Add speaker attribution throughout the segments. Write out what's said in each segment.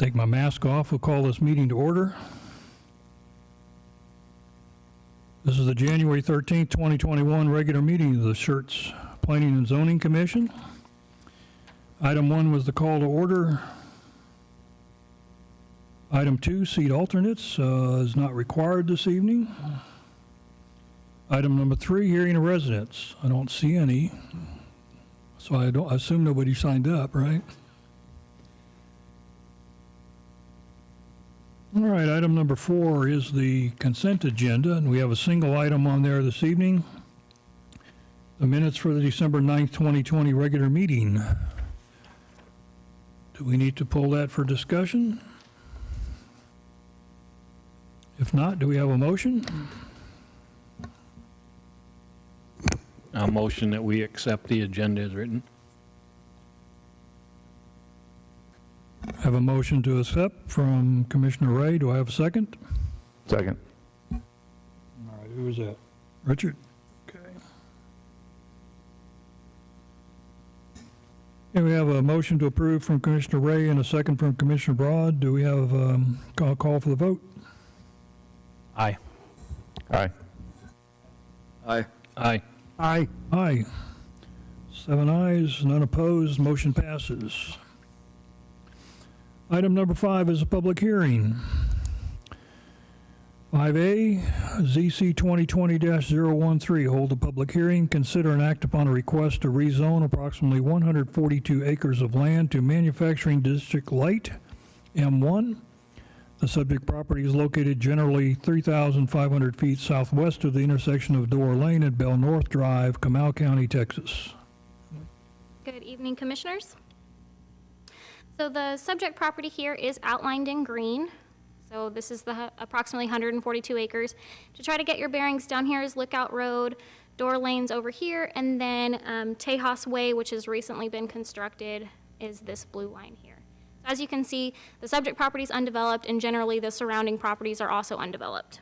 Speaker 1: Take my mask off. We'll call this meeting to order. This is the January 13th, 2021 regular meeting of the Schertz Planning and Zoning Commission. Item 1 was the call to order. Item 2, seat alternates, is not required this evening. Item number 3, hearing of residents. I don't see any, so I assume nobody signed up, right? All right, item number 4 is the consent agenda, and we have a single item on there this evening. The minutes for the December 9th, 2020 regular meeting. Do we need to pull that for discussion? If not, do we have a motion?
Speaker 2: A motion that we accept the agenda as written.
Speaker 1: Have a motion to accept from Commissioner Ray. Do I have a second?
Speaker 3: Second.
Speaker 1: All right, who is that? Richard? Okay. Okay, we have a motion to approve from Commissioner Ray and a second from Commissioner Broad. Do we have a call for the vote?
Speaker 2: Aye.
Speaker 3: Aye.
Speaker 2: Aye. Aye.
Speaker 1: Aye. Aye. 7 ayes, none opposed, motion passes. Item number 5 is a public hearing. 5A, ZC 2020-013, hold a public hearing, consider and act upon a request to rezone approximately 142 acres of land to Manufacturing District Light, M1. The subject property is located generally 3,500 feet southwest of the intersection of Door Lane and Bell North Drive, Comal County, Texas.
Speaker 4: Good evening, Commissioners. So the subject property here is outlined in green. So this is the approximately 142 acres. To try to get your bearings, down here is Lookout Road, Door Lane's over here, and then Tejas Way, which has recently been constructed, is this blue line here. So as you can see, the subject property is undeveloped, and generally the surrounding properties are also undeveloped.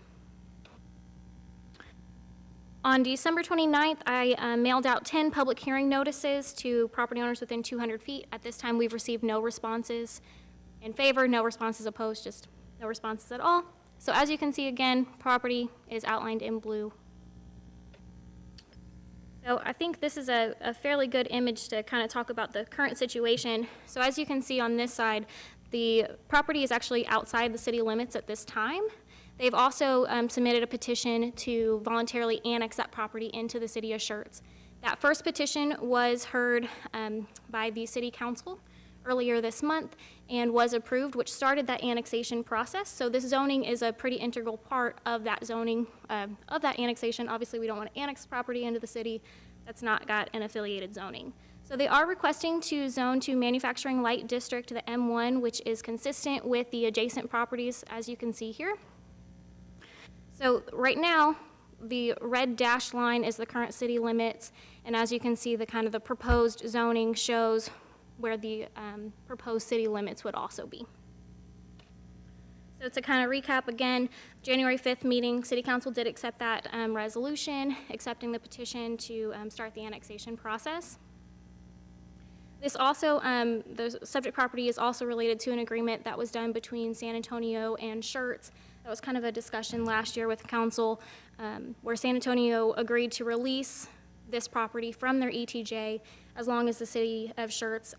Speaker 4: On December 29th, I mailed out 10 public hearing notices to property owners within 200 feet. At this time, we've received no responses in favor, no responses opposed, just no responses at all. So as you can see, again, property is outlined in blue. So I think this is a fairly good image to kind of talk about the current situation. So as you can see on this side, the property is actually outside the city limits at this time. They've also submitted a petition to voluntarily annex that property into the city of Schertz. That first petition was heard by the city council earlier this month and was approved, which started that annexation process. So this zoning is a pretty integral part of that zoning, of that annexation. Obviously, we don't want to annex property into the city that's not got an affiliated zoning. So they are requesting to zone to Manufacturing Light District, the M1, which is consistent with the adjacent properties, as you can see here. So right now, the red dashed line is the current city limits, and as you can see, the kind of the proposed zoning shows where the proposed city limits would also be. So to kind of recap again, January 5th meeting, City Council did accept that resolution, accepting the petition to start the annexation process. This also, the subject property is also related to an agreement that was done between San Antonio and Schertz. That was kind of a discussion last year with council where San Antonio agreed to release this property from their ETJ as long as the city of Schertz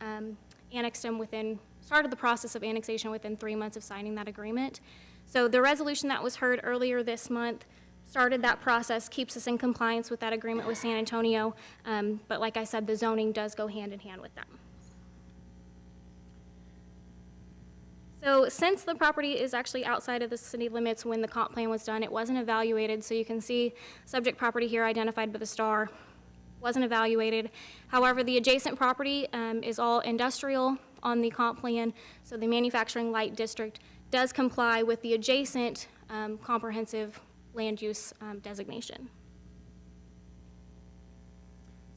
Speaker 4: annexed them started the process of annexation within 3 months of signing that agreement. So the resolution that was heard earlier this month started that process, keeps us in compliance with that agreement with San Antonio, but like I said, the zoning does go hand in hand with that. So since the property is actually outside of the city limits when the comp plan was done, it wasn't evaluated. So you can see subject property here identified by the star, wasn't evaluated. However, the adjacent property is all industrial on the comp plan. So the Manufacturing Light District does comply with the adjacent comprehensive land use designation.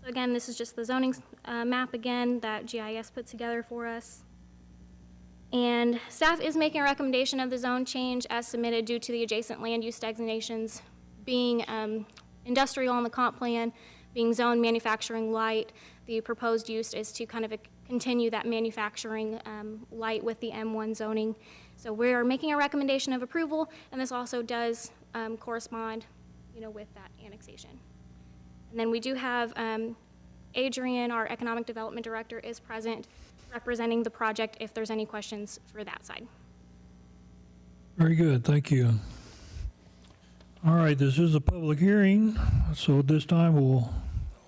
Speaker 4: So again, this is just the zoning map again that GIS put together for us. And staff is making a recommendation of the zone change as submitted due to the adjacent land use designations being industrial on the comp plan, being zoned manufacturing light. The proposed use is to kind of continue that manufacturing light with the M1 zoning. So we're making a recommendation of approval, and this also does correspond, with that annexation. And then we do have Adrian, our Economic Development Director, is present representing the project if there's any questions for that side.
Speaker 1: Very good, thank you. All right, this is a public hearing, so at this time we'll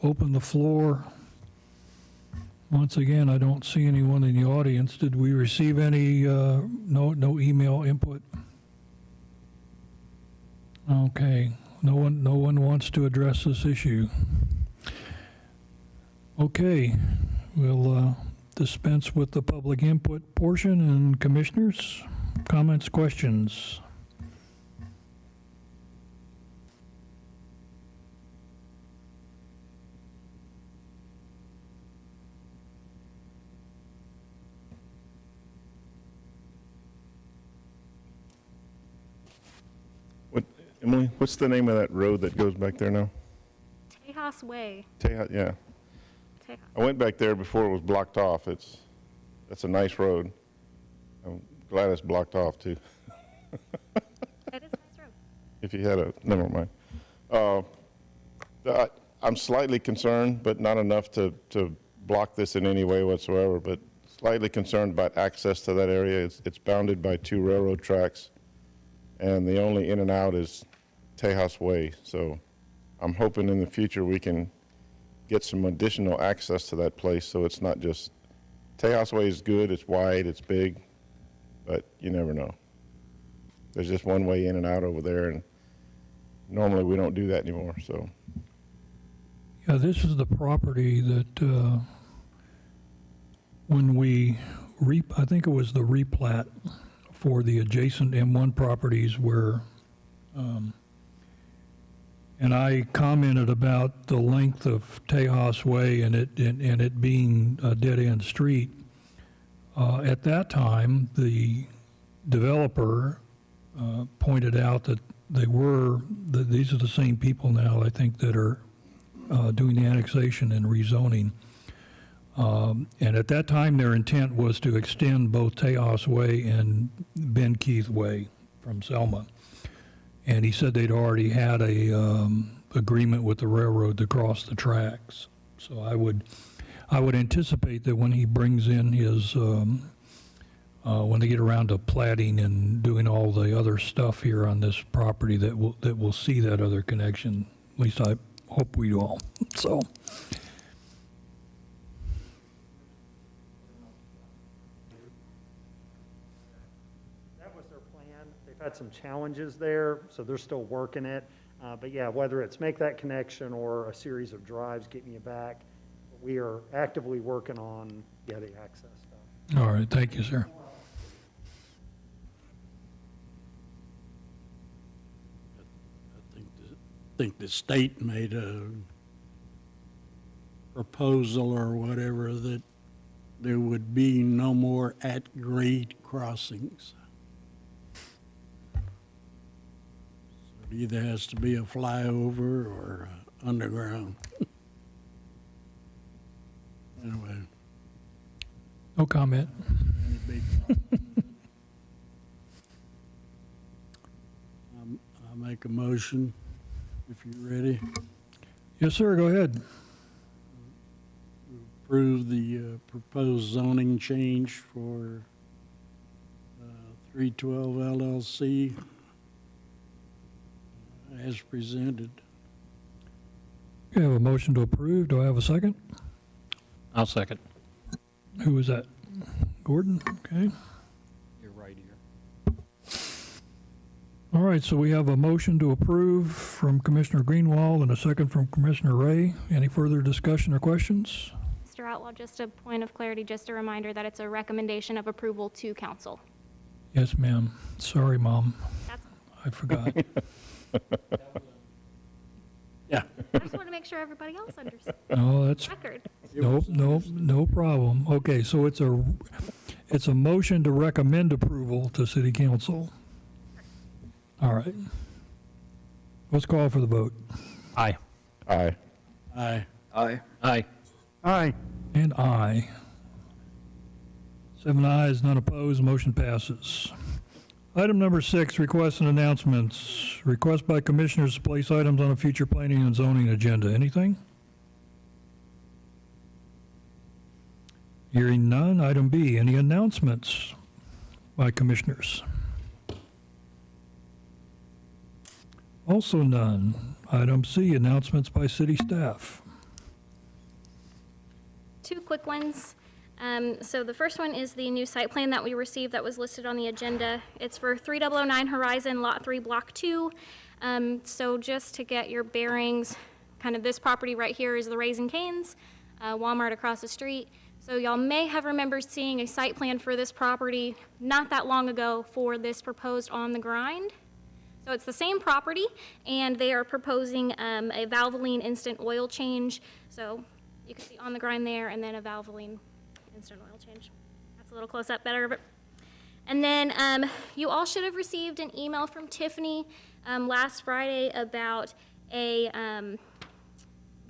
Speaker 1: open the floor. Once again, I don't see anyone in the audience. Did we receive any, no email input? Okay, no one wants to address this issue. Okay, we'll dispense with the public input portion, and commissioners, comments, questions?
Speaker 5: Emily, what's the name of that road that goes back there now?
Speaker 4: Tejas Way.
Speaker 5: Yeah.
Speaker 4: Tejas.
Speaker 5: I went back there before it was blocked off. That's a nice road. I'm glad it's blocked off too.
Speaker 4: That is a nice road.
Speaker 5: If you had never mind. I'm slightly concerned, but not enough to block this in any way whatsoever, but slightly concerned about access to that area. It's bounded by 2 railroad tracks, and the only in and out is Tejas Way. So I'm hoping in the future we can get some additional access to that place so it's not just, Tejas Way is good, it's wide, it's big, but you never know. There's just one way in and out over there, and normally we don't do that anymore, so.
Speaker 1: Yeah, this is the property that when we, I think it was the replat for the adjacent M1 properties where, and I commented about the length of Tejas Way and it being a dead-end street. At that time, the developer pointed out that these are the same people now, I think, that are doing the annexation and rezoning. And at that time, their intent was to extend both Tejas Way and Ben Keith Way from Selma. And he said they'd already had a agreement with the railroad to cross the tracks. So I would anticipate that when he brings in his, when they get around to platting and doing all the other stuff here on this property, that we'll see that other connection. At least I hope we all. So.
Speaker 6: Had some challenges there, so they're still working it. But yeah, whether it's make that connection or a series of drives getting you back, we are actively working on the access stuff.
Speaker 1: All right, thank you, sir.
Speaker 7: I think the state made a proposal or whatever that there would be no more at-grade crossings. It either has to be a flyover or underground. Anyway.
Speaker 1: No comment.
Speaker 7: I'll make a motion if you're ready.
Speaker 1: Yes, sir, go ahead.
Speaker 7: Approve the proposed zoning change for 312 LLC as presented.
Speaker 1: We have a motion to approve. Do I have a second?
Speaker 2: I'll second.
Speaker 1: Who was that? Gordon? Okay.
Speaker 2: You're right here.
Speaker 1: All right, so we have a motion to approve from Commissioner Greenwald and a second from Commissioner Ray. Any further discussion or questions?
Speaker 4: Mr. Outlaw, just a point of clarity, just a reminder that it's a recommendation of approval to council.
Speaker 1: Yes, ma'am. Sorry, Mom.
Speaker 4: That's,
Speaker 1: I forgot.
Speaker 7: Yeah.
Speaker 4: I just want to make sure everybody else understands.
Speaker 1: No, that's,
Speaker 4: Record.
Speaker 1: no problem. Okay, so it's a motion to recommend approval to City Council. All right. Let's call for the vote.
Speaker 2: Aye.
Speaker 5: Aye.
Speaker 7: Aye.
Speaker 8: Aye.
Speaker 2: Aye.
Speaker 3: Aye.
Speaker 1: And aye. 7 ayes, none opposed, motion passes. Item number 6, requests and announcements. Request by commissioners to place items on a future planning and zoning agenda. Anything? Hearing none. Item B, any announcements by commissioners? Also none. Item C, announcements by city staff.
Speaker 4: Two quick ones. So the first one is the new site plan that we received that was listed on the agenda. It's for 3009 Horizon, Lot 3, Block 2. So just to get your bearings, kind of this property right here is the Raising Cane's, Walmart across the street. So y'all may have remembered seeing a site plan for this property not that long ago for this proposed on the grind. So it's the same property, and they are proposing a Valvoline instant oil change. So you can see on the grind there, and then a Valvoline instant oil change. That's a little close up better. But. And then you all should have received an email from Tiffany last Friday about a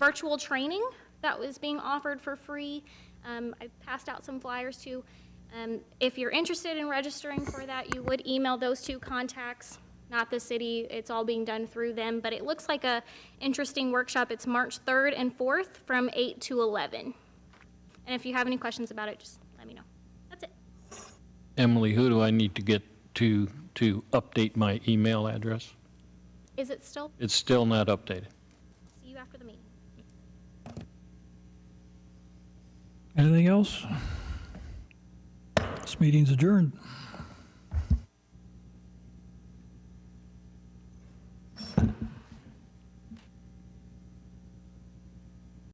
Speaker 4: virtual training that was being offered for free. I passed out some flyers too. If you're interested in registering for that, you would email those two contacts, not the city. It's all being done through them, but it looks like a interesting workshop. It's March 3rd and 4th from 8 to 11. And if you have any questions about it, just let me know. That's it.
Speaker 2: Emily, who do I need to get to update my email address?
Speaker 4: Is it still?
Speaker 2: It's still not updated.
Speaker 4: See you after the meeting.
Speaker 1: Anything else? This meeting's adjourned.